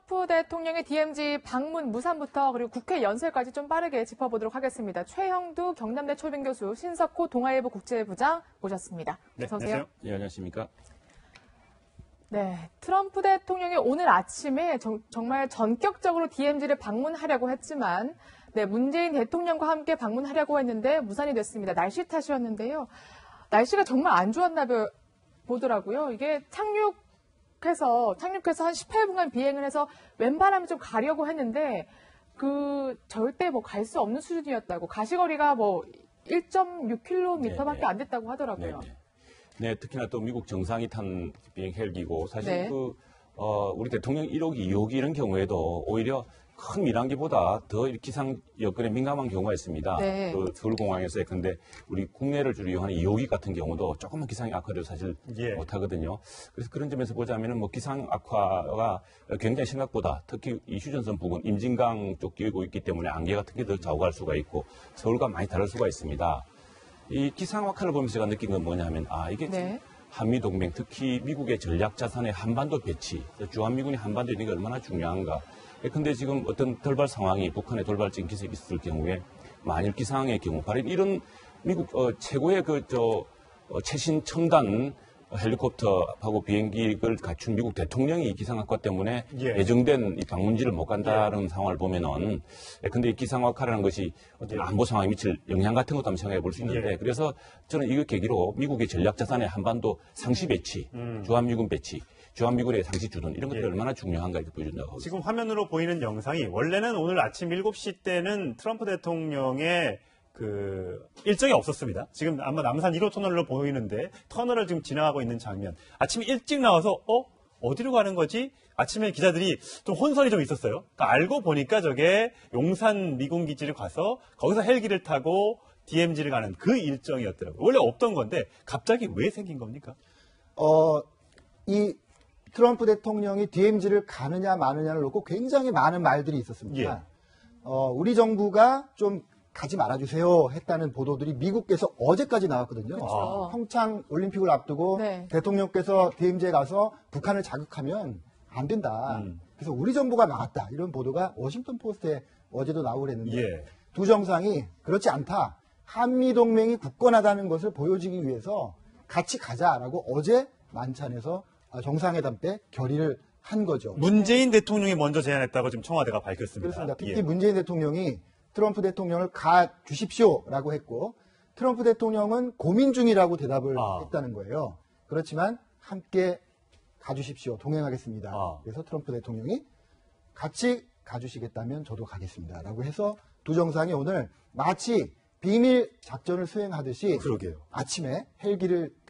트럼프 대통령의 DMZ 방문 무산부터 그리고 국회 연설까지 좀 빠르게 짚어보도록 하겠습니다. 최형두 경남대 초빙 교수, 신석호 동아일보 국제부장 모셨습니다. 네, 어서 오세요. 네, 안녕하십니까. 네, 트럼프 대통령이 오늘 아침에 정말 전격적으로 DMZ를 방문하려고 했지만 네, 문재인 대통령과 함께 방문하려고 했는데 무산이 됐습니다. 날씨 탓이었는데요. 날씨가 정말 안 좋았나 보더라고요. 이게 착륙해서 한 18분간 비행을 해서 왼바람이 좀 가려고 했는데 절대 갈 수 없는 수준이었다고. 가시거리가 1.6km밖에 안 됐다고 하더라고요. 네, 특히나 또 미국 정상이 탄 비행 헬기고 사실 네. 우리 대통령 1호기, 2호기 이런 경우에도 오히려 큰 밀항기보다 더 기상 여건에 민감한 경우가 있습니다. 네. 서울공항에서 근데 우리 국내를 주로 이용하는 2호기 같은 경우도 조금만 기상이 악화돼도 사실 못하거든요. 그래서 그런 점에서 보자면은 기상 악화가 굉장히 심각보다 특히 이 휴전선 부근 임진강 쪽 끼고 있기 때문에 안개 같은 게 더 좌우할 수가 있고 서울과 많이 다를 수가 있습니다. 이 기상 악화를 보면서 제가 느낀 건 뭐냐면 이게 네. 한미 동맹 특히 미국의 전략 자산의 한반도 배치, 주한미군이 한반도에 있는 게 얼마나 중요한가. 근데 지금 어떤 돌발 상황이 북한의 돌발적인 기색이 있을 경우에 만일 기상의 경우 바로 이런 미국 최고의 최신 첨단 헬리콥터하고 비행기를 갖춘 미국 대통령이 기상 악화 때문에 예정된 이 방문지를 못 간다는 상황을 보면은 근데 이 기상 악화라는 것이 어떤 안보 상황에 미칠 영향 같은 것도 한번 생각해 볼 수 있는데 그래서 저는 이거 계기로 미국의 전략 자산의 한반도 상시 배치, 주한미군 배치, 주한미군의 상시 주둔 이런 것들이 얼마나 중요한가 이렇게 보여준다고 하고 지금 화면으로 보이는 영상이 원래는 오늘 아침 7시 때는 트럼프 대통령의 일정이 없었습니다. 지금 아마 남산 1호 터널로 보이는데 터널을 지금 지나가고 있는 장면. 아침에 일찍 나와서 어디로 가는 거지? 아침에 기자들이 좀 혼선이 좀 있었어요. 그러니까 알고 보니까 저게 용산 미군 기지를 가서 거기서 헬기를 타고 DMZ를 가는 그 일정이었더라고요. 원래 없던 건데 갑자기 왜 생긴 겁니까? 이 트럼프 대통령이 DMZ를 가느냐 마느냐를 놓고 굉장히 많은 말들이 있었습니다. 우리 정부가 좀 가지 말아주세요 했다는 보도들이 미국에서 어제까지 나왔거든요. 평창 올림픽을 앞두고 대통령께서 DMZ에 가서 북한을 자극하면 안 된다. 그래서 우리 정부가 나왔다. 이런 보도가 워싱턴 포스트에 어제도 나오고 그랬는데 두 정상이 그렇지 않다. 한미동맹이 굳건하다는 것을 보여주기 위해서 같이 가자라고 어제 만찬에서 정상회담 때 결의를 한 거죠. 문재인 대통령이 먼저 제안했다고 지금 청와대가 밝혔습니다. 그렇습니다. 특히 문재인 대통령이 트럼프 대통령을 가 주십시오라고 했고 트럼프 대통령은 고민 중이라고 대답을 했다는 거예요. 그렇지만 함께 가주십시오. 동행하겠습니다. 그래서 트럼프 대통령이 같이 가주시겠다면 저도 가겠습니다라고 해서 두 정상이 오늘 마치 비밀 작전을 수행하듯이 아침에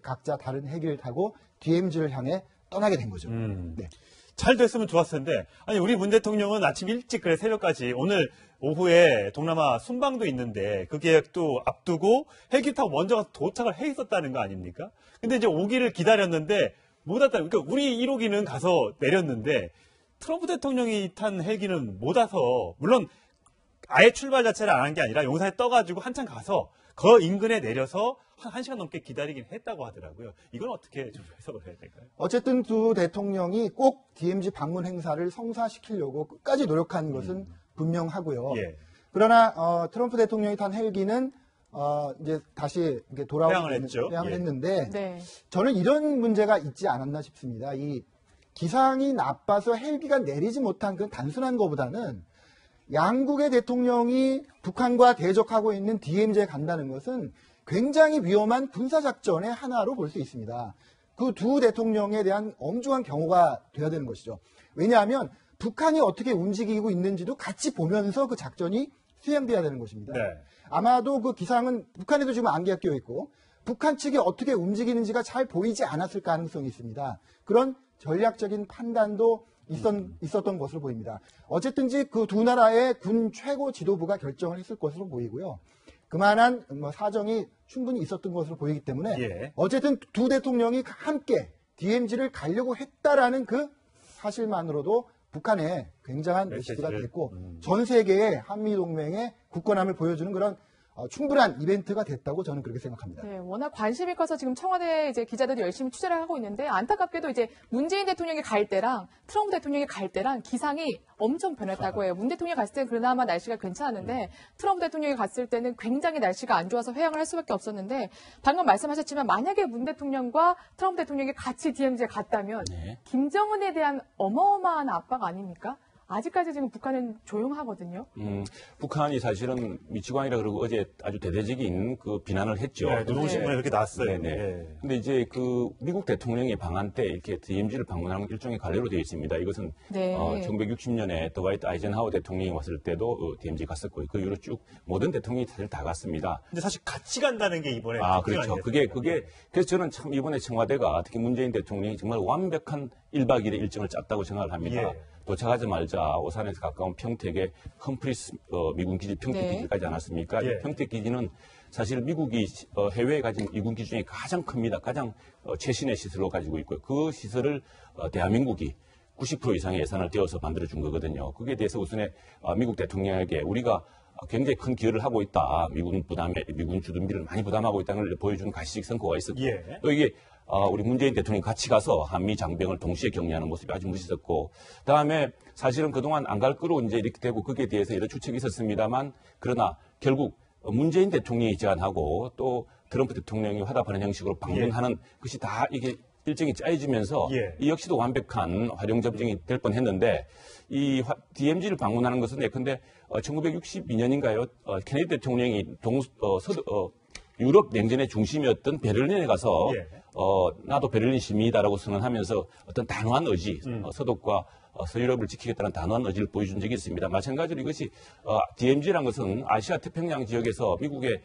각자 다른 헬기를 타고 DMZ를 향해 떠나게 된 거죠. 네. 잘 됐으면 좋았을 텐데 아니 우리 문 대통령은 아침 일찍 새벽까지 오늘 오후에 동남아 순방도 있는데 그 계획도 앞두고 헬기 타고 먼저 가서 도착을 해 있었다는 거 아닙니까? 근데 이제 오기를 기다렸는데 못 왔다. 그러니까 우리 1호기는 가서 내렸는데 트럼프 대통령이 탄 헬기는 못 와서 물론 아예 출발 자체를 안 한 게 아니라 용산에 떠가지고 한참 가서 그 인근에 내려서 한 1시간 넘게 기다리긴 했다고 하더라고요. 이건 어떻게 좀 해석을 해야 될까요? 어쨌든 두 대통령이 꼭 DMZ 방문 행사를 성사시키려고 끝까지 노력한 것은 분명하고요. 그러나 트럼프 대통령이 탄 헬기는 이제 다시 회항을 했는데 저는 이런 문제가 있지 않았나 싶습니다. 이 기상이 나빠서 헬기가 내리지 못한 그 단순한 것보다는 양국의 대통령이 북한과 대적하고 있는 DMZ에 간다는 것은 굉장히 위험한 군사작전의 하나로 볼 수 있습니다. 그 두 대통령에 대한 엄중한 경고가 돼야 되는 것이죠. 왜냐하면 북한이 어떻게 움직이고 있는지도 같이 보면서 그 작전이 수행돼야 되는 것입니다. 아마도 그 기상은 북한에도 지금 안개가 끼어 있고 북한 측이 어떻게 움직이는지가 잘 보이지 않았을 가능성이 있습니다. 그런 전략적인 판단도 있었던 것으로 보입니다. 어쨌든지 그 두 나라의 군 최고 지도부가 결정을 했을 것으로 보이고요. 그만한 사정이 충분히 있었던 것으로 보이기 때문에 어쨌든 두 대통령이 함께 DMZ를 가려고 했다라는 그 사실만으로도 북한에 굉장한 메시지가 됐고 전 세계의 한미동맹의 굳건함을 보여주는 그런 충분한 이벤트가 됐다고 저는 그렇게 생각합니다. 네, 워낙 관심이 커서 지금 청와대 이제 기자들이 열심히 취재를 하고 있는데 안타깝게도 이제 문재인 대통령이 갈 때랑 트럼프 대통령이 갈 때랑 기상이 엄청 변했다고 해요. 문 대통령이 갔을 때는 그나마 날씨가 괜찮았는데 트럼프 대통령이 갔을 때는 굉장히 날씨가 안 좋아서 회항을 할 수밖에 없었는데 방금 말씀하셨지만 만약에 문 대통령과 트럼프 대통령이 같이 DMZ에 갔다면 네. 김정은에 대한 어마어마한 압박 아닙니까? 아직까지 지금 북한은 조용하거든요. 북한이 사실은 미치광이라 그러고 어제 아주 대대적인 그 비난을 했죠. 네, 노동신문에 네. 그렇게 났어요. 네네. 예. 근데 이제 그 미국 대통령이 방한 때 이렇게 DMZ를 방문하는 일종의 관례로 되어 있습니다. 이것은 네. 1960년에 더와이트 아이젠하워 대통령이 왔을 때도 DMZ 갔었고 그 이후로 쭉 모든 대통령이 사실 다 갔습니다. 근데 사실 같이 간다는 게 이번에 그렇죠. 그래서 저는 참 이번에 청와대가 특히 문재인 대통령이 정말 완벽한 1박 2일의 일정을 짰다고 생각을 합니다. 예. 도착하자마자 오산에서 가까운 평택의 험프리스 미군 기지 평택 네. 기지까지 않았습니까? 예. 이 평택 기지는 사실 미국이 해외에 가진 미군 기지 중에 가장 큽니다. 가장 최신의 시설로 가지고 있고요. 그 시설을 대한민국이 90% 이상의 예산을 떼어서 만들어준 거거든요. 거기에 대해서 우선에 미국 대통령에게 우리가 굉장히 큰 기여를 하고 있다. 미군 주둔비를 많이 부담하고 있다는 걸 보여주는 가시적 성과가 있었고 예. 또 이게 우리 문재인 대통령이 같이 가서 한미 장병을 동시에 격려하는 모습이 아주 멋있었고 그다음에 사실은 그동안 안 갈 거로 이제 이렇게 되고 거기에 대해서 여러 추측이 있었습니다만 그러나 결국 문재인 대통령이 제안하고 또 트럼프 대통령이 화답하는 형식으로 방문하는 것이 다 이게 일정이 짜여지면서 예. 이 역시도 완벽한 활용점정이 될 뻔했는데 이 DMZ를 방문하는 것은 예컨대 1962년인가요? 케네디 대통령이 유럽 냉전의 중심이었던 베를린에 가서 예. 나도 베를린 시민이다라고 선언하면서 어떤 단호한 의지, 서독과 서유럽을 지키겠다는 단호한 의지를 보여준 적이 있습니다. 마찬가지로 이것이 DMZ라는 것은 아시아 태평양 지역에서 미국의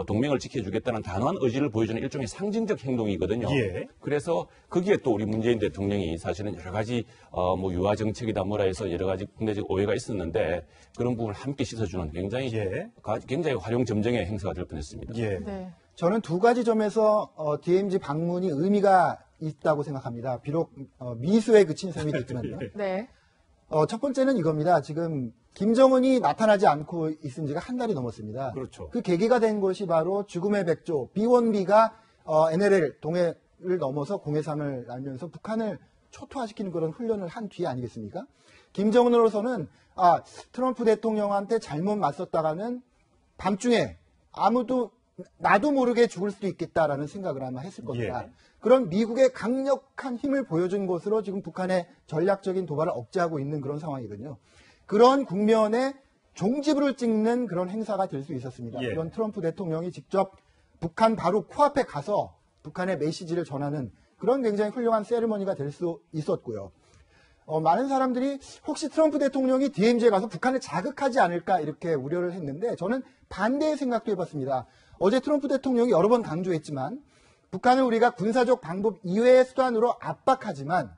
동맹을 지켜주겠다는 단호한 의지를 보여주는 일종의 상징적 행동이거든요. 예. 그래서 거기에 또 우리 문재인 대통령이 사실은 여러 가지 뭐 유화 정책이다 뭐라 해서 여러 가지 국내적 오해가 있었는데 그런 부분을 함께 씻어주는 굉장히 예. 굉장히 활용점정의 행사가 될 뻔했습니다. 예. 네. 저는 두 가지 점에서 DMZ 방문이 의미가 있다고 생각합니다. 비록 미수에 그친 셈이 됐지만요. 네. 첫 번째는 이겁니다. 지금 김정은이 나타나지 않고 있은 지가 한 달이 넘었습니다. 그렇죠. 그 계기가 된 것이 바로 죽음의 백조 B1B가 NLL 동해를 넘어서 공해상을 날면서 북한을 초토화시키는 그런 훈련을 한 뒤 아니겠습니까? 김정은으로서는 트럼프 대통령한테 잘못 맞섰다가는 밤중에 아무도 나도 모르게 죽을 수도 있겠다라는 생각을 아마 했을 겁니다. 예. 그런 미국의 강력한 힘을 보여준 것으로 지금 북한의 전략적인 도발을 억제하고 있는 그런 상황이거든요. 그런 국면에 종지부를 찍는 그런 행사가 될 수 있었습니다. 예. 그런 트럼프 대통령이 직접 북한 바로 코앞에 가서 북한의 메시지를 전하는 그런 굉장히 훌륭한 세리머니가 될 수 있었고요. 많은 사람들이 혹시 트럼프 대통령이 DMZ에 가서 북한을 자극하지 않을까 이렇게 우려를 했는데 저는 반대의 생각도 해봤습니다. 어제 트럼프 대통령이 여러 번 강조했지만 북한을 우리가 군사적 방법 이외의 수단으로 압박하지만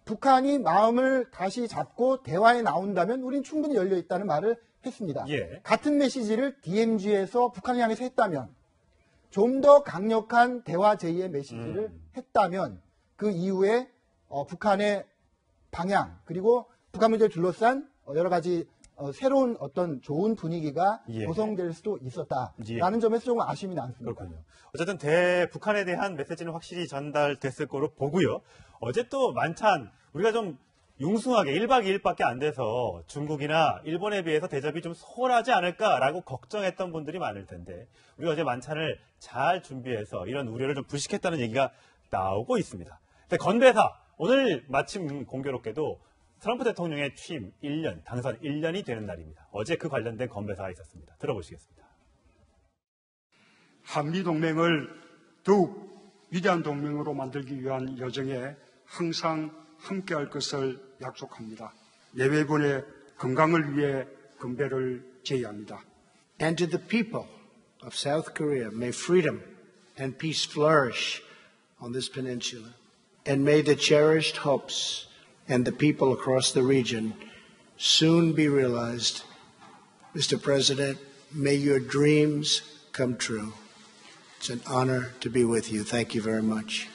북한이 마음을 다시 잡고 대화에 나온다면 우린 충분히 열려 있다는 말을 했습니다. 예. 같은 메시지를 DMZ에서 북한을 향해서 했다면 좀 더 강력한 대화 제의의 메시지를 했다면 그 이후에 북한의 방향 그리고 북한 문제를 둘러싼 여러 가지 새로운 어떤 좋은 분위기가 예. 조성될 수도 있었다라는 예. 점에서 조금 아쉬움이 남습니다. 그렇군요. 어쨌든 북한에 대한 메시지는 확실히 전달됐을 거로 보고요. 어제 또 만찬 우리가 좀 융숭하게 1박 2일밖에 안 돼서 중국이나 일본에 비해서 대접이 좀 소홀하지 않을까라고 걱정했던 분들이 많을 텐데 우리가 어제 만찬을 잘 준비해서 이런 우려를 좀 불식했다는 얘기가 나오고 있습니다. 근데 건배사 오늘 마침 공교롭게도 트럼프 대통령의 취임 1년, 당선 1년이 되는 날입니다. 어제 그 관련된 건배사가 있었습니다. 들어보시겠습니다. 한미동맹을 더욱 위대한 동맹으로 만들기 위한 여정에 항상 함께할 것을 약속합니다. 내외군의 건강을 위해 건배를 제의합니다. And to the people of South Korea, may freedom and peace flourish on this peninsula. And may the cherished hopes and the people across the region soon be realized. Mr. President, may your dreams come true. It's an honor to be with you. Thank you very much.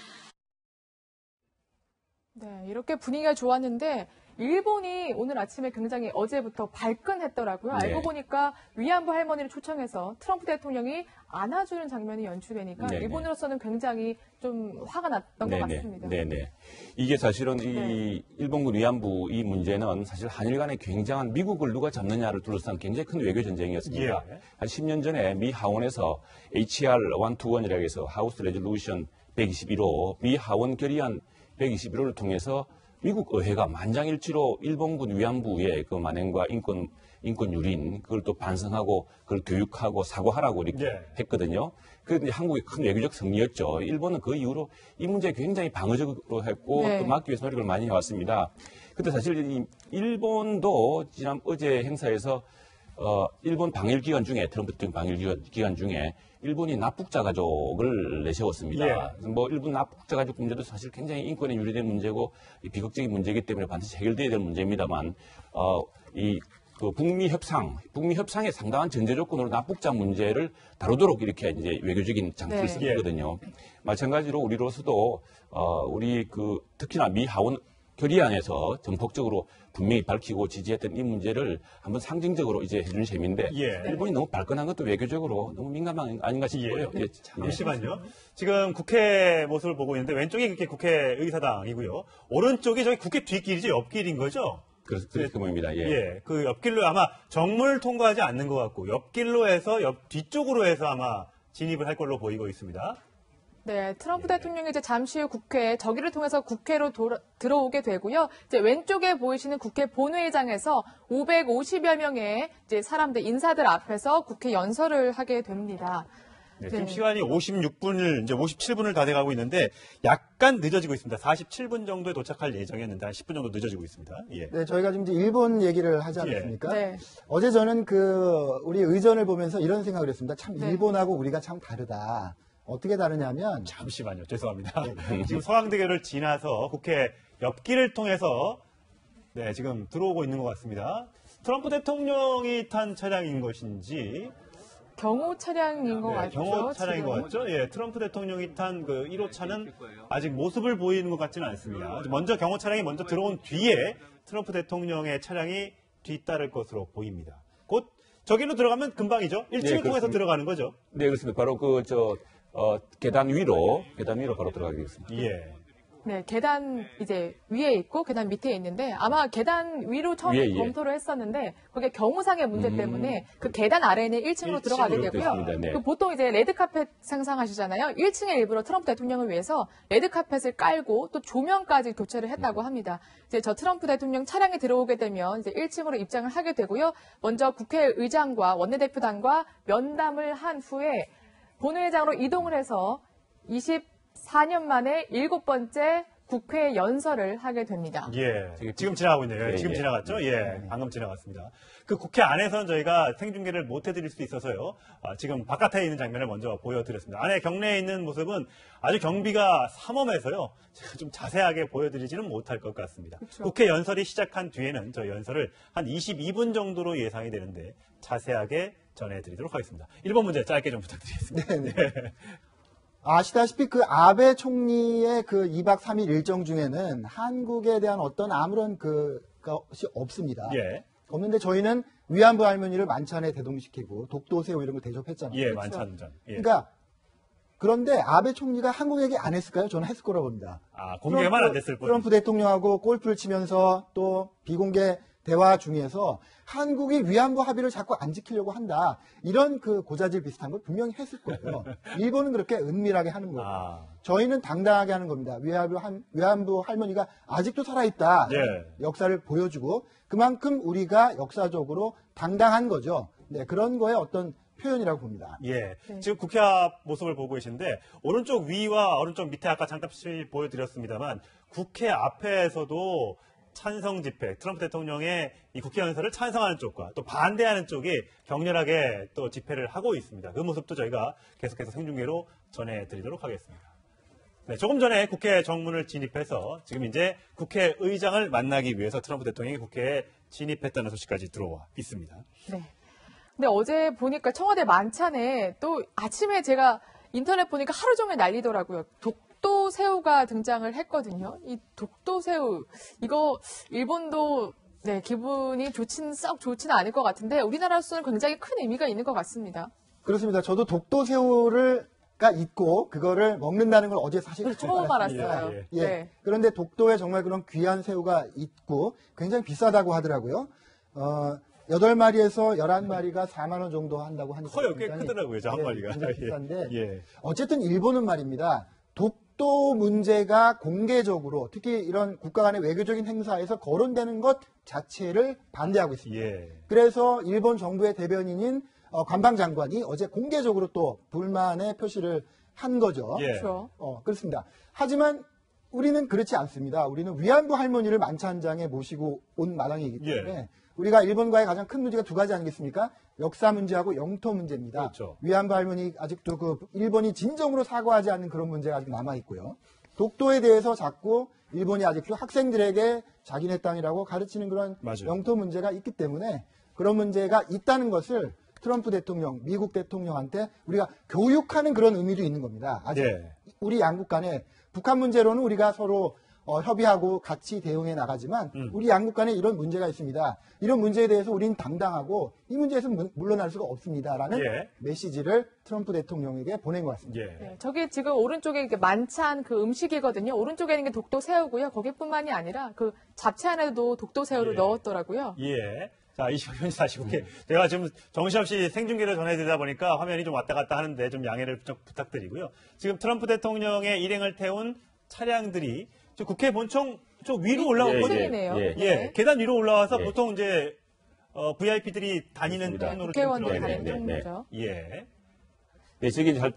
네, 이렇게 분위기가 좋았는데 일본이 오늘 아침에 굉장히 어제부터 발끈했더라고요. 네. 알고 보니까 위안부 할머니를 초청해서 트럼프 대통령이 안아주는 장면이 연출되니까 네네. 일본으로서는 굉장히 좀 화가 났던 것 같습니다. 네네. 이게 사실은 이 네. 일본군 위안부 이 문제는 사실 한일 간의 굉장한 미국을 누가 잡느냐를 둘러싼 굉장히 큰 외교 전쟁이었습니다. 예. 한 10년 전에 미 하원에서 HR 121이라고 해서 하우스 레졸루션 121호 미 하원 결의안 121호를 통해서 미국 의회가 만장일치로 일본군 위안부의 그 만행과 인권 유린 그걸 또 반성하고 그걸 교육하고 사과하라고 이렇게 네. 했거든요. 그런데 한국의 큰 외교적 승리였죠. 일본은 그 이후로 이 문제에 굉장히 방어적으로 했고 네. 또 막기 위해서 노력을 많이 해왔습니다. 근데 사실 이 일본도 어제 행사에서 일본 방일 기간 중에 트럼프 대통령 방일 기간 중에 일본이 납북자 가족을 내세웠습니다. 예. 뭐 일본 납북자 가족 문제도 사실 굉장히 인권에 유리된 문제고 비극적인 문제이기 때문에 반드시 해결돼야 될 문제입니다만 그 북미 협상의 상당한 전제 조건으로 납북자 문제를 다루도록 이렇게 이제 외교적인 장치를 네. 쓰거든요. 마찬가지로 우리로서도 우리 특히나 미 하원 결의안에서 전폭적으로 분명히 밝히고 지지했던 이 문제를 한번 상징적으로 이제 해준 셈인데 예. 일본이 너무 발끈한 것도 외교적으로 너무 민감한 아닌가 싶고요. 예. 예. 잠시만요. 지금 국회 모습을 보고 있는데 왼쪽이 이렇게 국회의사당이고요. 오른쪽이 저기 국회 뒷길이죠. 옆길인 거죠? 그렇게 보입니다. 예. 예. 그 옆길로 아마 정문을 통과하지 않는 것 같고 옆길로 해서 뒤쪽으로 해서 아마 진입을 할 걸로 보이고 있습니다. 네, 트럼프 대통령이 이제 잠시 후 저기를 통해서 국회로 들어오게 되고요. 이제 왼쪽에 보이시는 국회 본회의장에서 550여 명의 이제 인사들 앞에서 국회 연설을 하게 됩니다. 네, 지금 시간이 56분을, 이제 57분을 다 돼가고 있는데, 약간 늦어지고 있습니다. 47분 정도에 도착할 예정이었는데, 한 10분 정도 늦어지고 있습니다. 예. 네, 저희가 지금 이제 일본 얘기를 하지 않았습니까? 네. 어제 저는 우리 의전을 보면서 이런 생각을 했습니다. 참 네. 일본하고 우리가 참 다르다. 어떻게 다르냐면 잠시만요. 죄송합니다. 지금 서강대교를 지나서 국회 옆길을 통해서, 네, 지금 들어오고 있는 것 같습니다. 트럼프 대통령이 탄 차량인 것인지, 경호 차량인 것 같죠. 경호 차량인 지금. 것 같죠? 예, 트럼프 대통령이 탄 그 1호차는 아직 모습을 보이는 것 같지는 않습니다. 먼저 경호 차량이 먼저 들어온 뒤에 트럼프 대통령의 차량이 뒤따를 것으로 보입니다. 곧 저기로 들어가면 금방이죠? 1층을 통해서 들어가는 거죠? 네, 그렇습니다. 바로 계단 위로 바로 들어가겠습니다. 예. 네, 계단 이제 위에 있고 계단 밑에 있는데 아마 계단 위로 처음 예. 검토를 했었는데 거기에 경호상의 문제 때문에 그 계단 아래는 1층으로 들어가게 일층으로 되고요. 됐습니다. 네. 그 보통 이제 레드카펫 상상하시잖아요. 1층에 일부러 트럼프 대통령을 위해서 레드카펫을 깔고 또 조명까지 교체를 했다고 합니다. 이제 저 트럼프 대통령 차량에 들어오게 되면 이제 1층으로 입장을 하게 되고요. 먼저 국회의장과 원내대표단과 면담을 한 후에 본회의장으로 이동을 해서 24년 만에 7번째 국회 연설을 하게 됩니다. 예. 지금 지나가고 있네요. 예, 지금 예. 지나갔죠? 예. 방금 지나갔습니다. 그 국회 안에서는 저희가 생중계를 못 해드릴 수 있어서요. 지금 바깥에 있는 장면을 먼저 보여드렸습니다. 안에 경내에 있는 모습은 아주 경비가 삼엄해서요. 제가 좀 자세하게 보여드리지는 못할 것 같습니다. 그쵸. 국회 연설이 시작한 뒤에는 저 연설을 한 22분 정도로 예상이 되는데 자세하게 전해드리도록 하겠습니다. 1번 문제 짧게 좀 부탁드리겠습니다. 네. 아시다시피 그 아베 총리의 그 2박 3일 일정 중에는 한국에 대한 어떤 아무런 것이 없습니다. 예. 없는데 저희는 위안부 할머니를 만찬에 대동시키고 독도새우 이런 거 대접했잖아요. 예, 만찬전. 예. 그러니까 그런데 아베 총리가 한국 얘기 안 했을까요? 저는 했을 거라고 봅니다. 공개만 안 됐을 뿐. 트럼프 대통령하고 골프를 치면서 또 비공개 대화 중에서 한국이 위안부 합의를 자꾸 안 지키려고 한다. 이런 그 고자질 비슷한 걸 분명히 했을 거예요. 일본은 그렇게 은밀하게 하는 거예요. 저희는 당당하게 하는 겁니다. 위안부 할머니가 아직도 살아있다. 예. 역사를 보여주고 그만큼 우리가 역사적으로 당당한 거죠. 네, 그런 거에 어떤 표현이라고 봅니다. 예. 네. 지금 국회 앞 모습을 보고 계신데 오른쪽 위와 오른쪽 밑에 아까 잠깐 보여드렸습니다만 국회 앞에서도 찬성 집회, 트럼프 대통령의 이 국회 연설을 찬성하는 쪽과 또 반대하는 쪽이 격렬하게 또 집회를 하고 있습니다. 그 모습도 저희가 계속해서 생중계로 전해드리도록 하겠습니다. 네, 조금 전에 국회 정문을 진입해서 지금 이제 국회의장을 만나기 위해서 트럼프 대통령이 국회에 진입했다는 소식까지 들어와 있습니다. 네. 근데 어제 보니까 청와대 만찬에 또 아침에 제가 인터넷 보니까 하루 종일 난리더라고요. 독도 새우가 등장을 했거든요. 이 독도 새우, 이거 일본도 네, 기분이 썩 좋지는 않을 것 같은데 우리나라로서는 굉장히 큰 의미가 있는 것 같습니다. 그렇습니다. 저도 독도 새우가 있고 그거를 먹는다는 걸 어제 사실 처음 알았어요. 예. 네. 그런데 독도에 정말 그런 귀한 새우가 있고 굉장히 비싸다고 하더라고요. 8마리에서 11마리가 4만 원 정도 한다고 하니까 커요. 꽤 크더라고요. 저 한 마리가. 굉장히 비싼데 예. 어쨌든 일본은 말입니다. 독도 문제가 공개적으로 특히 이런 국가 간의 외교적인 행사에서 거론되는 것 자체를 반대하고 있습니다. 예. 그래서 일본 정부의 대변인인 관방장관이 어제 공개적으로 또 불만의 표시를 한 거죠. 예. 그렇죠. 그렇습니다. 하지만 우리는 그렇지 않습니다. 우리는 위안부 할머니를 만찬장에 모시고 온 마당이기 때문에 예. 우리가 일본과의 가장 큰 문제가 두 가지 아니겠습니까? 역사 문제하고 영토 문제입니다. 그렇죠. 위안부 할머니 아직도 일본이 진정으로 사과하지 않는 그런 문제가 아직 남아 있고요. 독도에 대해서 자꾸 일본이 아직도 학생들에게 자기네 땅이라고 가르치는 그런 맞아요. 영토 문제가 있기 때문에 그런 문제가 있다는 것을 트럼프 대통령, 미국 대통령한테 우리가 교육하는 그런 의미도 있는 겁니다. 아직 예. 우리 양국 간에 북한 문제로는 우리가 서로 협의하고 같이 대응해 나가지만 우리 양국 간에 이런 문제가 있습니다. 이런 문제에 대해서 우리는 당당하고 이 문제에서 물러날 수가 없습니다라는 예. 메시지를 트럼프 대통령에게 보낸 것 같습니다. 예. 네, 저기 지금 오른쪽에 이렇게 만찬 그 음식이거든요. 오른쪽에 있는 게 독도 새우고요. 거기뿐만이 아니라 그 잡채 안에도 독도 새우를 예. 넣었더라고요. 예. 자, 25년 45개. 제가 지금 정신없이 생중계를 전해드리다 보니까 화면이 좀 왔다 갔다 하는데 좀 양해를 좀 부탁드리고요. 지금 트럼프 대통령의 일행을 태운 차량들이 저 국회 본청 저 위로 올라왔거든요. 층이네요. 예. 네. 계단 위로 올라와서 예. 보통 이제 VIP들이 다니는 그렇습니다. 통로로 국회의원들 좀 다니는 들어가요. 통로죠. 예. 네, 저기 잘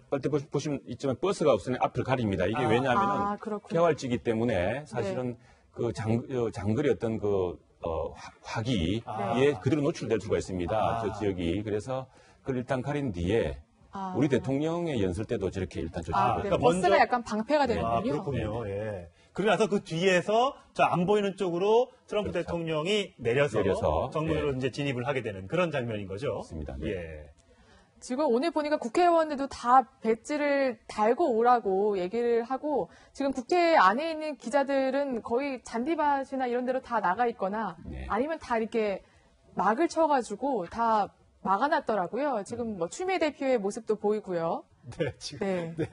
보시면 있지만 버스가 없으면 앞을 가립니다. 이게 왜냐하면 그렇군요. 개활지기 때문에 사실은 그 장거리 어떤 화기에 그대로 노출될 수가 있습니다. 저 지역이. 그래서 그걸 일단 가린 뒤에 우리 대통령의 연설 때도 저렇게 일단 조치를 네, 그러니까 버스가 먼저- 약간 방패가 되는군요. 그렇군요. 예. 그러고 나서 그 뒤에서 저 안 보이는 쪽으로 트럼프 그렇죠. 대통령이 내려서 정문으로 예. 이제 진입을 하게 되는 그런 장면인 거죠. 맞습니다. 네. 예. 지금 오늘 보니까 국회의원들도 다 배지를 달고 오라고 얘기를 하고 지금 국회 안에 있는 기자들은 거의 잔디밭이나 이런 데로 다 나가 있거나 네. 아니면 다 이렇게 막을 쳐가지고 다 막아놨더라고요. 지금 뭐 추미애 대표의 모습도 보이고요. 네, 지금 네.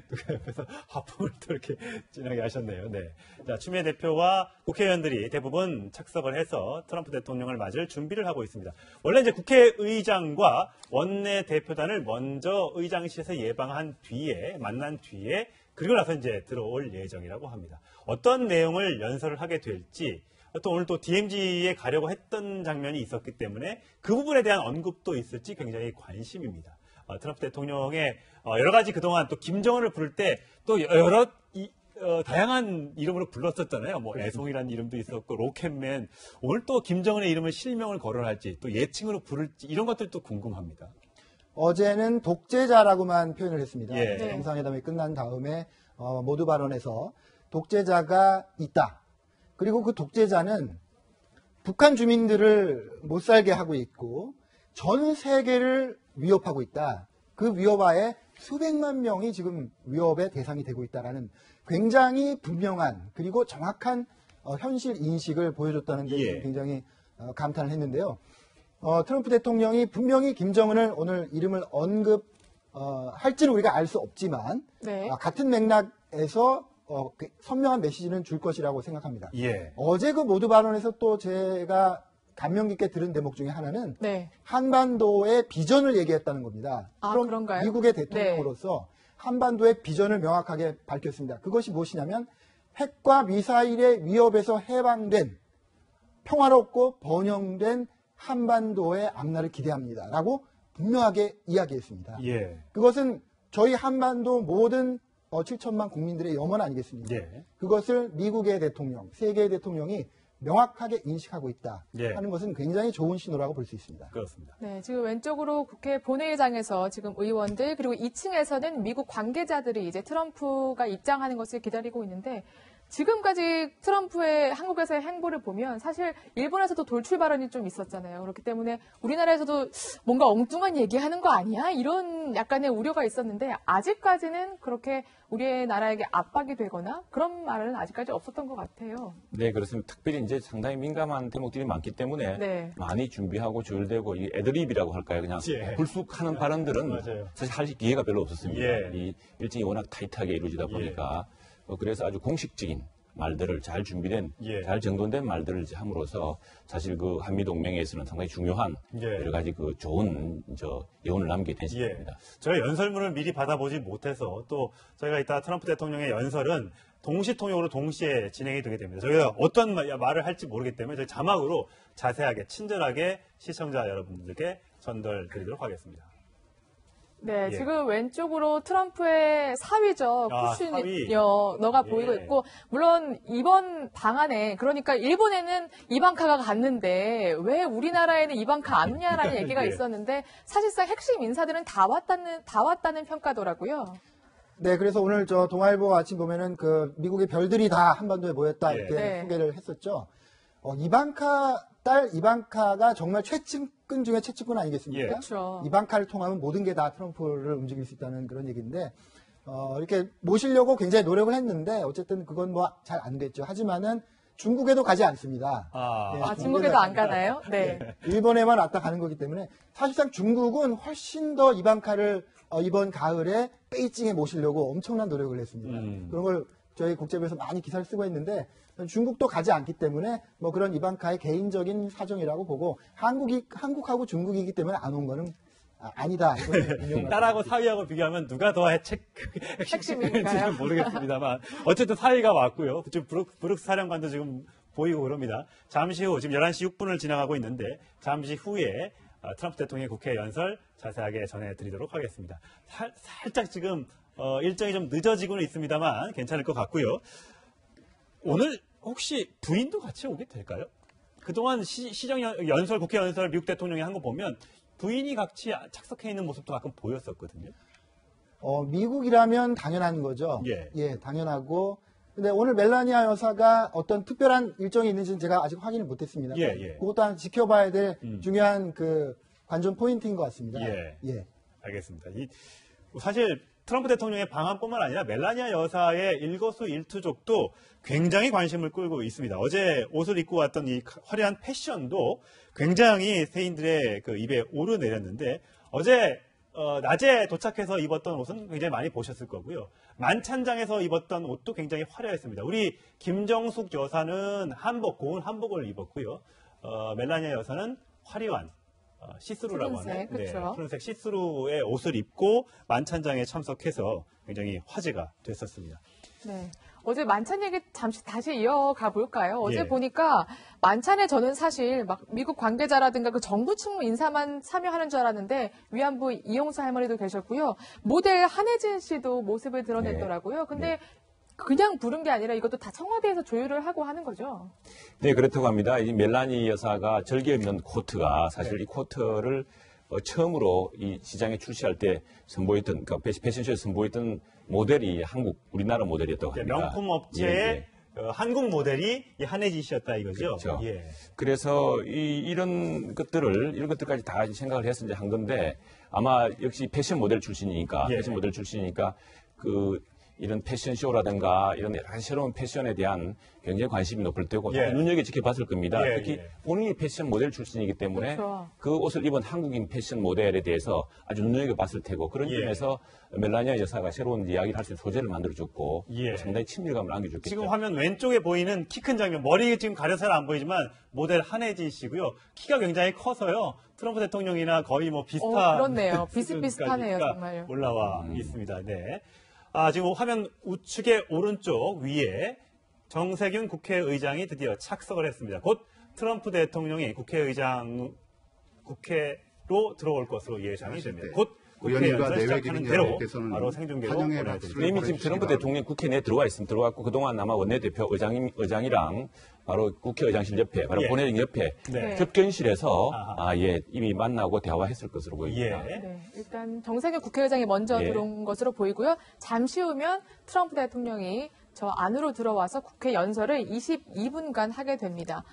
누가 옆에서 하품을 또 이렇게 진하게 하셨네요. 네. 자, 추미애 대표와 국회의원들이 대부분 착석을 해서 트럼프 대통령을 맞을 준비를 하고 있습니다. 원래 이제 국회의장과 원내 대표단을 먼저 의장실에서 만난 뒤에 그리고 나서 이제 들어올 예정이라고 합니다. 어떤 내용을 연설을 하게 될지 또 오늘 또 DMZ에 가려고 했던 장면이 있었기 때문에 그 부분에 대한 언급도 있을지 굉장히 관심입니다. 트럼프 대통령의 여러 가지 그동안 또 김정은을 부를 때 또 여러 다양한 이름으로 불렀었잖아요. 뭐 애송이라는 이름도 있었고 로켓맨. 오늘 또 김정은의 이름을 실명을 거론할지 또 예칭으로 부를지 이런 것들도 궁금합니다. 어제는 독재자라고만 표현을 했습니다. 예. 네. 정상회담이 끝난 다음에 모두 발언에서 독재자가 있다. 그리고 그 독재자는 북한 주민들을 못 살게 하고 있고 전 세계를 위협하고 있다. 그 위협하에 수백만 명이 지금 위협의 대상이 되고 있다라는 굉장히 분명한 그리고 정확한 현실 인식을 보여줬다는 데 예. 굉장히 감탄을 했는데요. 트럼프 대통령이 분명히 김정은을 오늘 이름을 언급할지는 우리가 알 수 없지만 네. 같은 맥락에서 선명한 메시지는 줄 것이라고 생각합니다. 예. 어제 그 모두 발언에서 또 제가 감명 깊게 들은 대목 중에 하나는 네. 한반도의 비전을 얘기했다는 겁니다. 그럼 그런가요? 미국의 대통령으로서 한반도의 비전을 명확하게 밝혔습니다. 그것이 무엇이냐면 핵과 미사일의 위협에서 해방된 평화롭고 번영된 한반도의 앞날을 기대합니다. 라고 분명하게 이야기했습니다. 예. 그것은 저희 한반도 모든 7천만 국민들의 염원 아니겠습니까? 예. 그것을 미국의 대통령, 세계의 대통령이 명확하게 인식하고 있다 예. 하는 것은 굉장히 좋은 신호라고 볼 수 있습니다. 그렇습니다. 네, 지금 왼쪽으로 국회 본회의장에서 지금 의원들 그리고 2층에서는 미국 관계자들이 이제 트럼프가 입장하는 것을 기다리고 있는데 지금까지 트럼프의 한국에서의 행보를 보면 사실 일본에서도 돌출 발언이 좀 있었잖아요. 그렇기 때문에 우리나라에서도 뭔가 엉뚱한 얘기하는 거 아니야? 이런 약간의 우려가 있었는데 아직까지는 그렇게 우리의 나라에게 압박이 되거나 그런 말은 아직까지 없었던 것 같아요. 네, 그렇습니다. 특별히 이제 상당히 민감한 대목들이 많기 때문에 네. 많이 준비하고 조율되고 이 애드립이라고 할까요? 그냥 불쑥하는 발언들은 맞아요. 사실 할 기회가 별로 없었습니다. 예. 이 일정이 워낙 타이트하게 이루어지다 보니까 그래서 아주 공식적인 말들을 잘 준비된, 잘 정돈된 말들을 이제 함으로써 사실 그 한미동맹에서는 상당히 중요한 여러 가지 그 좋은 여운을 남기게 된 시기입니다. 저희가 연설문을 미리 받아보지 못해서 또 저희가 이따 트럼프 대통령의 연설은 동시통역으로 동시에 진행이 되게 됩니다. 저희가 어떤 말을 할지 모르기 때문에 저희 자막으로 자세하게 친절하게 시청자 여러분들께 전달드리도록 하겠습니다. 네, 지금 왼쪽으로 트럼프의 사위죠. 쿠슈니어가 보이고 있고, 물론 이번 방안에, 그러니까 일본에는 이방카가 갔는데 왜 우리나라에는 이방카 안 오냐라는 얘기가 있었는데 사실상 핵심 인사들은 다 왔다는 평가더라고요. 네, 그래서 오늘 저 동아일보 아침 보면은 그 미국의 별들이 다 한반도에 모였다 이렇게 소개를 했었죠. 딸 이방카가 정말 최측근 중에 최측근 아니겠습니까? 그렇죠. 이방카를 통하면 모든 게 다 트럼프를 움직일 수 있다는 그런 얘기인데, 이렇게 모시려고 굉장히 노력을 했는데, 어쨌든 그건 뭐 잘 안 됐죠. 하지만은 중국에도 가지 않습니다. 중국에도 안 가나요? 네. 일본에만 왔다 가는 거기 때문에, 사실상 중국은 훨씬 더 이방카를 이번 가을에 베이징에 모시려고 엄청난 노력을 했습니다. 그런 걸 저희 국제부에서 많이 기사를 쓰고 있는데, 중국도 가지 않기 때문에 뭐 그런 이방카의 개인적인 사정이라고 보고 한국하고 중국이기 때문에 안 온 거는 아니다. 딸하고 사위하고 비교하면 누가 더 핵심인지는 모르겠습니다만 어쨌든 사위가 왔고요. 지금 브룩스 사령관도 지금 보이고 그럽니다. 잠시 후 지금 11시 6분을 지나가고 있는데 잠시 후에 트럼프 대통령의 국회 연설 자세하게 전해드리도록 하겠습니다. 살짝 지금 일정이 좀 늦어지고는 있습니다만 괜찮을 것 같고요. 오늘 혹시 부인도 같이 오게 될까요? 그동안 국회 연설 미국 대통령이 한 거 보면 부인이 같이 착석해 있는 모습도 가끔 보였었거든요. 미국이라면 당연한 거죠. 예, 당연하고. 근데 오늘 멜라니아 여사가 어떤 특별한 일정이 있는지는 제가 아직 확인을 못했습니다. 그것도 한 지켜봐야 될 중요한 그 관전 포인트인 것 같습니다. 알겠습니다. 사실 트럼프 대통령의 방한뿐만 아니라 멜라니아 여사의 일거수일투족도 굉장히 관심을 끌고 있습니다. 어제 옷을 입고 왔던 이 화려한 패션도 굉장히 세인들의 그 입에 오르내렸는데 어제 낮에 도착해서 입었던 옷은 굉장히 많이 보셨을 거고요. 만찬장에서 입었던 옷도 굉장히 화려했습니다. 우리 김정숙 여사는 고운 한복을 입었고요. 멜라니아 여사는 화려한 시스루라고 하는 푸른색 시스루의 옷을 입고 만찬장에 참석해서 굉장히 화제가 됐었습니다. 네. 어제 만찬 얘기 잠시 다시 이어가 볼까요? 어제 보니까 만찬에 저는 사실 막 미국 관계자라든가 그 정부 측무 인사만 참여하는 줄 알았는데 위안부 이용수 할머니도 계셨고요. 모델 한혜진 씨도 모습을 드러냈더라고요. 근데 그냥 부른 게 아니라 이것도 다 청와대에서 조율을 하고 하는 거죠. 네, 그렇다고 합니다. 이 멜라니 여사가 절개 없는 코트가 사실 이 코트를 처음으로 이 시장에 출시할 때 선보였던, 그러니까 패션쇼에 선보였던 모델이 우리나라 모델이었다고 합니다. 명품 업체의 한국 모델이 이 한혜진 씨였다 이거죠. 그렇죠. 그래서 이런 것들까지 다 생각을 해서 이제 한 건데 아마 역시 패션 모델 출신이니까 이런 패션쇼라든가 이런 여러 가지 새로운 패션에 대한 굉장히 관심이 높을 테고 눈여겨 지켜봤을 겁니다. 특히 본인이 패션 모델 출신이기 때문에 그 옷을 입은 한국인 패션 모델에 대해서 아주 눈여겨봤을 테고 그런 점에서 멜라니아 여사가 새로운 이야기를 할 수 있는 소재를 만들어줬고 상당히 친밀감을 안겨줬겠죠. 지금 화면 왼쪽에 보이는 키 큰 장면, 머리 지금 가려서는 안 보이지만 모델 한혜진 씨고요. 키가 굉장히 커서요. 트럼프 대통령이나 거의 뭐 그렇네요. 비슷비슷하네요, 정말요. 올라와 있습니다. 네. 지금 화면 우측의 오른쪽 위에 정세균 국회의장이 드디어 착석을 했습니다. 곧 트럼프 대통령이 국회로 들어올 것으로 예상이 됩니다. 곧 국회의원과 시작하는 대로 바로 생중계로 보내드립니다. 이미 지금 트럼프 대통령이 국회 내에 들어와 있습니다. 들어왔고 그동안 아마 원내대표 의장이랑 바로 국회의장실 옆에, 바로 본회의장 옆에 접견실에서 이미 만나고 대화했을 것으로 보입니다. 일단 정세균 국회의장이 먼저 들어온 것으로 보이고요. 잠시 후면 트럼프 대통령이 저 안으로 들어와서 국회 연설을 22분간 하게 됩니다.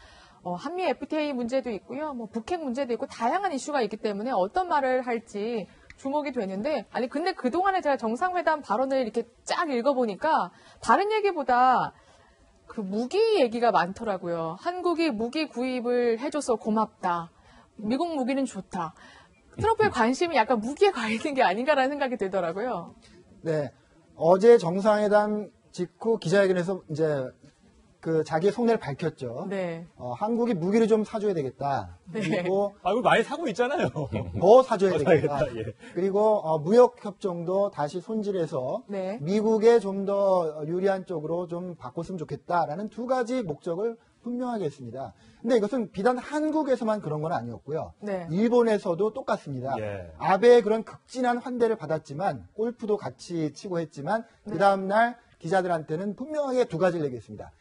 한미 FTA 문제도 있고요. 뭐 북핵 문제도 있고 다양한 이슈가 있기 때문에 어떤 말을 할지 주목이 되는데, 아니 근데 그동안에 제가 정상회담 발언을 이렇게 쫙 읽어보니까 다른 얘기보다 그 무기 얘기가 많더라고요. 한국이 무기 구입을 해줘서 고맙다. 미국 무기는 좋다. 트럼프의 관심이 약간 무기에 가 있는 게 아닌가라는 생각이 들더라고요. 네. 어제 정상회담 직후 기자회견에서 이제 그 자기의 속내를 밝혔죠. 네. 한국이 무기를 좀 사줘야 되겠다. 네. 그리고 아, 이거 많이 사고 있잖아요. 더 사줘야 더 되겠다. 사야겠다, 예. 그리고 무역 협정도 다시 손질해서 네. 미국에 좀 더 유리한 쪽으로 좀 바꿨으면 좋겠다라는 두 가지 목적을 분명하게 했습니다. 근데 이것은 비단 한국에서만 그런 건 아니었고요. 네. 일본에서도 똑같습니다. 예. 아베의 그런 극진한 환대를 받았지만 골프도 같이 치고 했지만 그 다음날 기자들한테는 분명하게 두 가지를 얘기했습니다.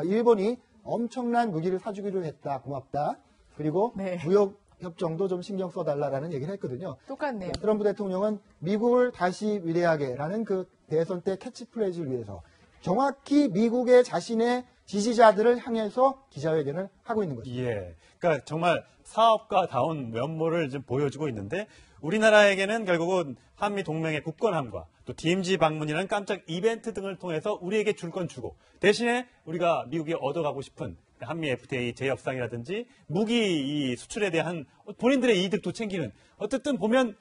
일본이 엄청난 무기를 사주기로 했다. 고맙다. 그리고 네. 무역 협정도 좀 신경 써달라라는 얘기를 했거든요. 똑같네요. 트럼프 대통령은 미국을 다시 위대하게라는 그 대선 때 캐치프레이즈를 위해서 정확히 미국의 자신의 지지자들을 향해서 기자회견을 하고 있는 것입니다. 예. 그러니까 정말 사업가다운 면모를 좀 보여주고 있는데, 우리나라에게는 결국은 한미 동맹의 굳건함과 또 DMZ 방문이라는 깜짝 이벤트 등을 통해서 우리에게 줄 건 주고, 대신에 우리가 미국에 얻어가고 싶은 한미 FTA 재협상이라든지 무기 이 수출에 대한 본인들의 이득도 챙기는, 어쨌든 보면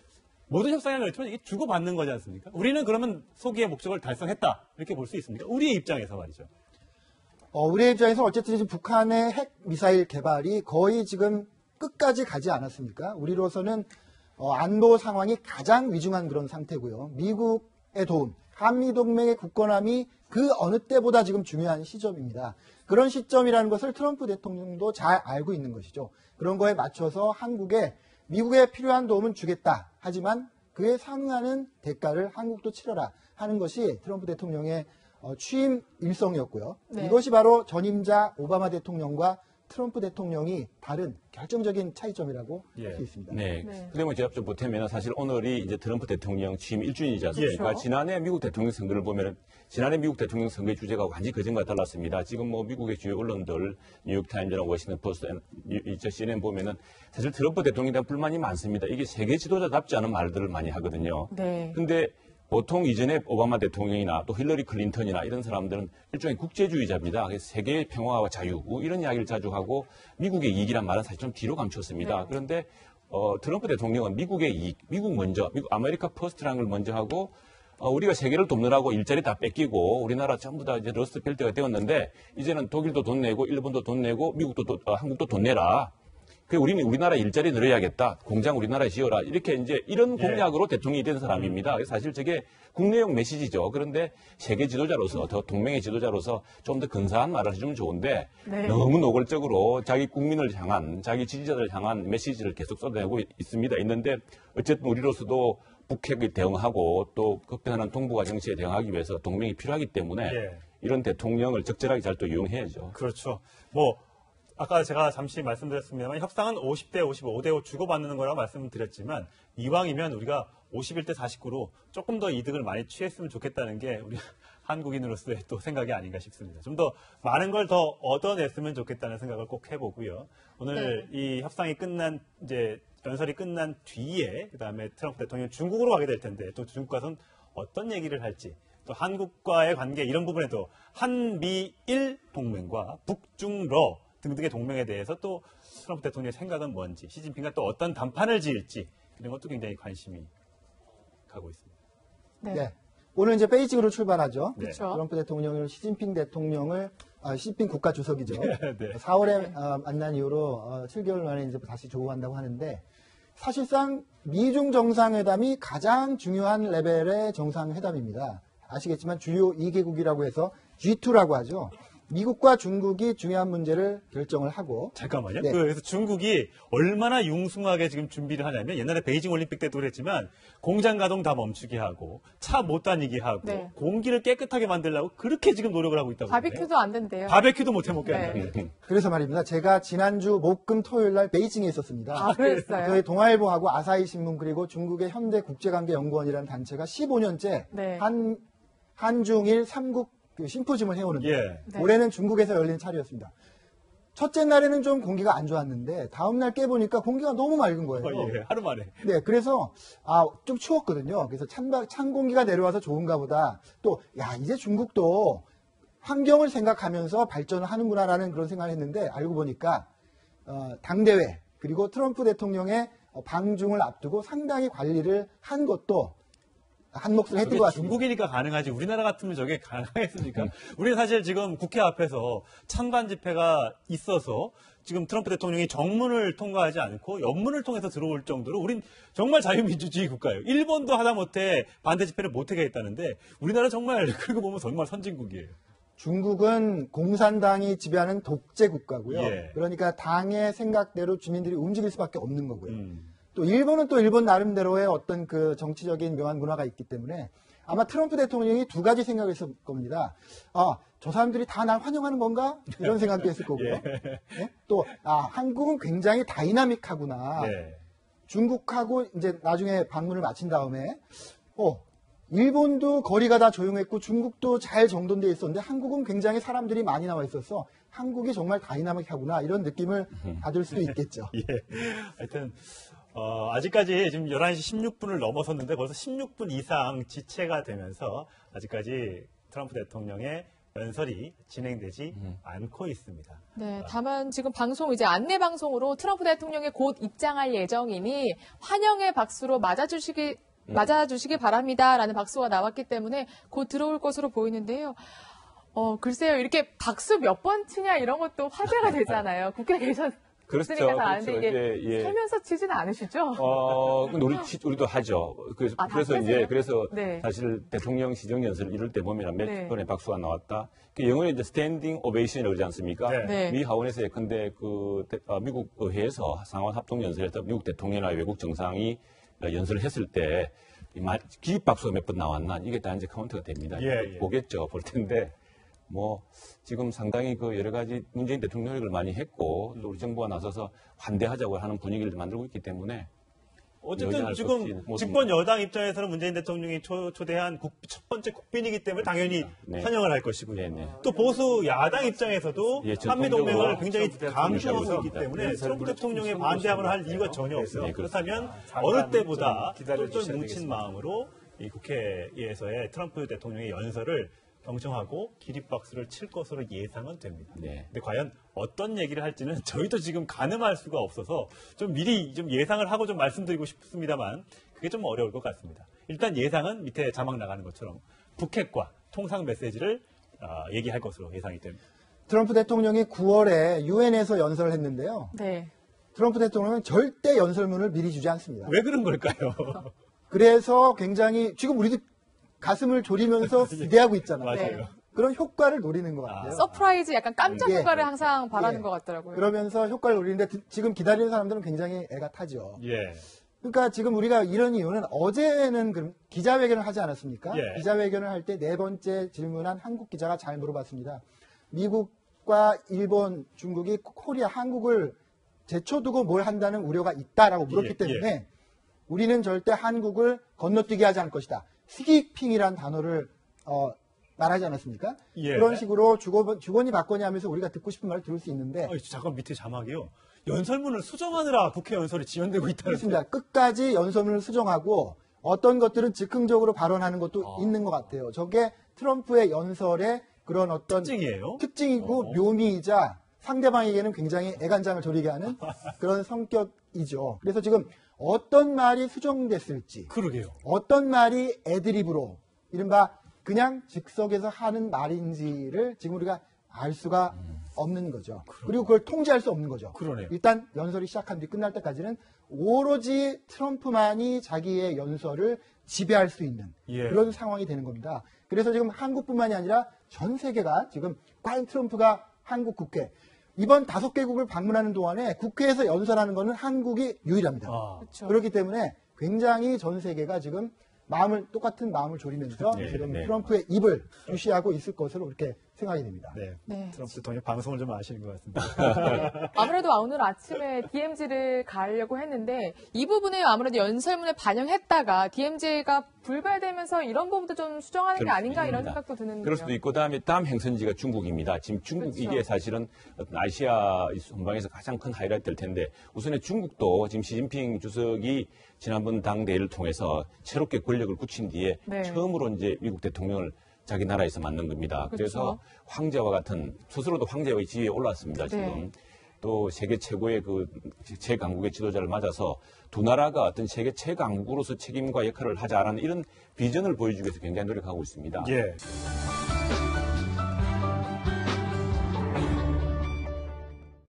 모든 협상이라는 걸 이게 주고받는 거지 않습니까? 우리는 그러면 소기의 목적을 달성했다, 이렇게 볼 수 있습니까? 우리의 입장에서 말이죠. 우리의 입장에서 어쨌든 지금 북한의 핵 미사일 개발이 거의 지금 끝까지 가지 않았습니까? 우리로서는 안보 상황이 가장 위중한 그런 상태고요. 미국의 도움, 한미동맹의 굳건함이 그 어느 때보다 지금 중요한 시점입니다. 그런 시점이라는 것을 트럼프 대통령도 잘 알고 있는 것이죠. 그런 거에 맞춰서 미국에 필요한 도움은 주겠다. 하지만 그에 상응하는 대가를 한국도 치러라 하는 것이 트럼프 대통령의 취임 일성이었고요. 네. 이것이 바로 전임자 오바마 대통령과 트럼프 대통령이 다른 결정적인 차이점이라고 할 수 있습니다. 네. 네. 그러면 제가 좀 보태면 사실 오늘이 이제 트럼프 대통령 취임 1주년이지 않습니까? 그렇죠. 지난해 미국 대통령 선거를 보면 지난해 미국 대통령 선거의 주제가 완전히 그전과 달랐습니다. 지금 뭐 미국의 주요 언론들, 뉴욕타임즈나 워싱턴 포스트, CNN 보면은 사실 트럼프 대통령에 대한 불만이 많습니다. 이게 세계 지도자답지 않은 말들을 많이 하거든요. 네. 근데 보통 이전에 오바마 대통령이나 또 힐러리 클린턴이나 이런 사람들은 일종의 국제주의자입니다. 그래서 세계의 평화와 자유 이런 이야기를 자주 하고 미국의 이익이란 말은 사실 좀 뒤로 감췄습니다. 네. 그런데 트럼프 대통령은 미국의 이익, 미국 먼저, 미국 아메리카 퍼스트라는 걸 먼저 하고 우리가 세계를 돕느라고 일자리 다 뺏기고 우리나라 전부 다 이제 러스트벨트가 되었는데 이제는 독일도 돈 내고 일본도 돈 내고 미국도 한국도 돈 내라. 우리는 우리나라 일자리 늘어야겠다. 공장 우리나라에 지어라. 이렇게 이제 이런 공약으로 대통령이 된 사람입니다. 사실 저게 국내용 메시지죠. 그런데 세계 지도자로서 더 동맹의 지도자로서 좀 더 근사한 말을 해주면 좋은데 네. 너무 노골적으로 자기 국민을 향한 자기 지지자들을 향한 메시지를 계속 쏟아내고 있는데 어쨌든 우리로서도 북핵에 대응하고 또 급변하는 동북아 정치에 대응하기 위해서 동맹이 필요하기 때문에 이런 대통령을 적절하게 잘 또 이용해야죠. 그렇죠. 아까 제가 잠시 말씀드렸습니다만 협상은 50대 55대 5 주고받는 거라고 말씀드렸지만 이왕이면 우리가 51대 49로 조금 더 이득을 많이 취했으면 좋겠다는 게 우리 한국인으로서의 또 생각이 아닌가 싶습니다. 좀 더 많은 걸 더 얻어냈으면 좋겠다는 생각을 꼭 해보고요. 오늘 이 협상이 연설이 끝난 뒤에 그다음에 트럼프 대통령이 중국으로 가게 될 텐데 또 중국 가서는 어떤 얘기를 할지 또 한국과의 관계 이런 부분에도 한미일 동맹과 북중러 등등의 동맹에 대해서 또 트럼프 대통령의 생각은 뭔지, 시진핑과 또 어떤 담판을 지을지 이런 것도 굉장히 관심이 가고 있습니다. 네. 네. 오늘 이제 베이징으로 출발하죠. 네. 그렇죠. 트럼프 대통령을 시진핑 시진핑 국가 주석이죠. 네. 4월에 만난 이후로 7개월 만에 이제 다시 조우한다고 하는데 사실상 미중 정상회담이 가장 중요한 레벨의 정상회담입니다. 아시겠지만 주요 2개국이라고 해서 G2라고 하죠. 미국과 중국이 중요한 문제를 결정을 하고. 잠깐만요. 네. 그래서 중국이 얼마나 융숭하게 지금 준비를 하냐면 옛날에 베이징 올림픽 때도 그랬지만 공장 가동 다 멈추게 하고 차 못 다니게 하고 네. 공기를 깨끗하게 만들려고 그렇게 지금 노력을 하고 있다고 그러네요. 바비큐도 안 된대요. 바베큐도 못 해먹게 네. 한다고. 그래서 말입니다. 제가 지난주 목, 금, 토요일 날 베이징에 있었습니다. 아, 그랬어요? 저희 동아일보하고 아사히 신문 그리고 중국의 현대국제관계연구원이라는 단체가 15년째 네. 한중일 3국 그 심포지움을 해오는데 예. 네. 올해는 중국에서 열린 차례였습니다. 첫째 날에는 좀 공기가 안 좋았는데 다음 날 깨보니까 공기가 너무 맑은 거예요. 예. 하루 만에. 네, 그래서 좀 추웠거든요. 그래서 찬 공기가 내려와서 좋은가 보다. 또 이제 중국도 환경을 생각하면서 발전을 하는구나라는 그런 생각을 했는데 알고 보니까 당대회 그리고 트럼프 대통령의 방중을 앞두고 상당히 관리를 한 것도 한 몫을 했던 것 같습니다. 중국이니까 가능하지. 우리나라 같으면 저게 가능하겠습니까? 우리는 사실 지금 국회 앞에서 찬반 집회가 있어서 지금 트럼프 대통령이 정문을 통과하지 않고 옆문을 통해서 들어올 정도로 우린 정말 자유민주주의 국가예요. 일본도 하다못해 반대 집회를 못하게 했다는데 우리나라 정말 그러고 보면 정말 선진국이에요. 중국은 공산당이 지배하는 독재 국가고요. 예. 그러니까 당의 생각대로 주민들이 움직일 수밖에 없는 거고요. 또 일본은 또 일본 나름대로의 어떤 그 정치적인 묘한 문화가 있기 때문에 아마 트럼프 대통령이 두 가지 생각을 했을 겁니다. 저 사람들이 다 날 환영하는 건가? 이런 생각도 했을 거고요. 네? 또 한국은 굉장히 다이나믹하구나. 예. 중국하고 이제 나중에 방문을 마친 다음에 일본도 거리가 다 조용했고 중국도 잘 정돈되어 있었는데 한국은 굉장히 사람들이 많이 나와 있어서 한국이 정말 다이나믹하구나 이런 느낌을 받을 수도 있겠죠. 예. 하여튼 아직까지 지금 11시 16분을 넘어섰는데 벌써 16분 이상 지체가 되면서 아직까지 트럼프 대통령의 연설이 진행되지 않고 있습니다. 네, 다만 지금 방송 이제 안내 방송으로 트럼프 대통령이 곧 입장할 예정이니 환영의 박수로 맞아주시기 바랍니다라는 박수가 나왔기 때문에 곧 들어올 것으로 보이는데요. 글쎄요, 이렇게 박수 몇 번 치냐 이런 것도 화제가 되잖아요. 국회에 계셨으니까 그렇죠. 다 아는데 그렇죠. 이게 살면서 치지는 않으시죠? 근데 우리도 하죠. 그래서 다 그래서 네. 사실 대통령 시정 연설을 이럴 때 보면 몇 네. 번의 박수가 나왔다. 그 영어는 이제 스탠딩 오베이션이라고 그러지 않습니까? 네. 미 하원에서 예컨대 미국 의회에서 상원 합동 연설에서 미국 대통령이나 외국 정상이 연설을 했을 때 기립박수가 몇 번 나왔나 이게 다 이제 카운트가 됩니다. 예. 보겠죠. 볼 텐데 지금 상당히 여러 가지 문재인 대통령을 많이 했고 우리 정부가 나서서 환대하자고 하는 분위기를 만들고 있기 때문에 어쨌든 여전할 수 지금 없이 모든 집권 여당 입장에서는 문재인 대통령이 초대한 첫 번째 국빈이기 때문에 당연히 네. 환영을 할 것이고요. 네, 네. 또 보수 야당 입장에서도 예, 한미 동맹을 전통적으로 굉장히 강조하고 있습니다. 있기 때문에 네, 트럼프 대통령의 반대함을 할 이유가 전혀 없어요. 네, 그렇다면 그렇습니다. 어느 때보다 기다려 똘똘 주셔야 뭉친 되겠습니다. 마음으로 이 국회에서의 트럼프 대통령의 연설을 경청하고 기립박수를 칠 것으로 예상은 됩니다. 네. 근데 과연 어떤 얘기를 할지는 저희도 지금 가늠할 수가 없어서 좀 미리 좀 예상을 하고 좀 말씀드리고 싶습니다만 그게 좀 어려울 것 같습니다. 일단 예상은 밑에 자막 나가는 것처럼 북핵과 통상 메시지를 얘기할 것으로 예상이 됩니다. 트럼프 대통령이 9월에 유엔에서 연설을 했는데요. 네. 트럼프 대통령은 절대 연설문을 미리 주지 않습니다. 왜 그런 걸까요? 그래서 굉장히 지금 우리도 가슴을 졸이면서 기대하고 있잖아요. 맞아요. 네. 그런 효과를 노리는 것 같아요. 서프라이즈 약간 깜짝 예. 효과를 항상 바라는 예. 것 같더라고요. 그러면서 효과를 노리는데 지금 기다리는 사람들은 굉장히 애가 타죠. 예. 그러니까 지금 우리가 이런 이유는 어제는 기자회견을 하지 않았습니까? 예. 기자회견을 할 때 네 번째 질문한 한국 기자가 잘 물어봤습니다. 미국과 일본, 중국이 한국을 제쳐두고 뭘 한다는 우려가 있다라고 물었기 예, 때문에 우리는 절대 한국을 건너뛰게 하지 않을 것이다. 스키핑이라는 단어를 말하지 않았습니까? 예. 그런 식으로 주거니 받거니 하면서 우리가 듣고 싶은 말을 들을 수 있는데 잠깐 밑에 자막이요. 연설문을 수정하느라 국회 연설이 지연되고 있다는. 그렇습니다. 끝까지 연설문을 수정하고 어떤 것들은 즉흥적으로 발언하는 것도 있는 것 같아요. 저게 트럼프의 연설의 그런 어떤 특징이에요? 특징이고 묘미이자 상대방에게는 굉장히 애간장을 졸이게 하는 그런 성격이죠. 그래서 지금 어떤 말이 수정됐을지, 그러게요. 어떤 말이 애드립으로 이른바 그냥 즉석에서 하는 말인지를 지금 우리가 알 수가 없는 거죠. 그리고 그걸 통제할 수 없는 거죠. 그러네요. 일단 연설이 시작한 뒤 끝날 때까지는 오로지 트럼프만이 자기의 연설을 지배할 수 있는 예. 그런 상황이 되는 겁니다. 그래서 지금 한국뿐만이 아니라 전 세계가 지금 과연 트럼프가 한국 국회 이번 5개국을 방문하는 동안에 국회에서 연설하는 것은 한국이 유일합니다. 그렇죠. 그렇기 때문에 굉장히 전 세계가 지금 똑같은 마음을 졸이면서 네, 지금 네. 트럼프의 입을 주시하고 있을 것으로 이렇게 생각이 됩니다. 네. 네. 트럼프 대통령 방송을 좀 아시는 것 같습니다. 아무래도 오늘 아침에 DMZ를 가려고 했는데 이 부분을 아무래도 연설문에 반영했다가 DMZ가 불발되면서 이런 부분도 좀 수정하는 게 아닌가 이런 생각도 드는데요. 그럴 수도 있고 그다음에 다음 행선지가 중국입니다. 지금 중국 그렇죠. 이게 사실은 어떤 아시아 순방에서 가장 큰 하이라이트일 텐데 우선에 중국도 지금 시진핑 주석이 지난번 당대회를 통해서 새롭게 권력을 굳힌 뒤에 네. 처음으로 이제 미국 대통령을 자기 나라에서 만든 겁니다. 그렇죠. 그래서 황제와 같은 스스로도 황제의 지위에 올랐습니다. 지금. 네. 또 세계 최고의 그 최강국의 지도자를 맞아서 두 나라가 어떤 세계 최강국으로서 책임과 역할을 하자라는 이런 비전을 보여주기 위해서 굉장히 노력하고 있습니다. 예.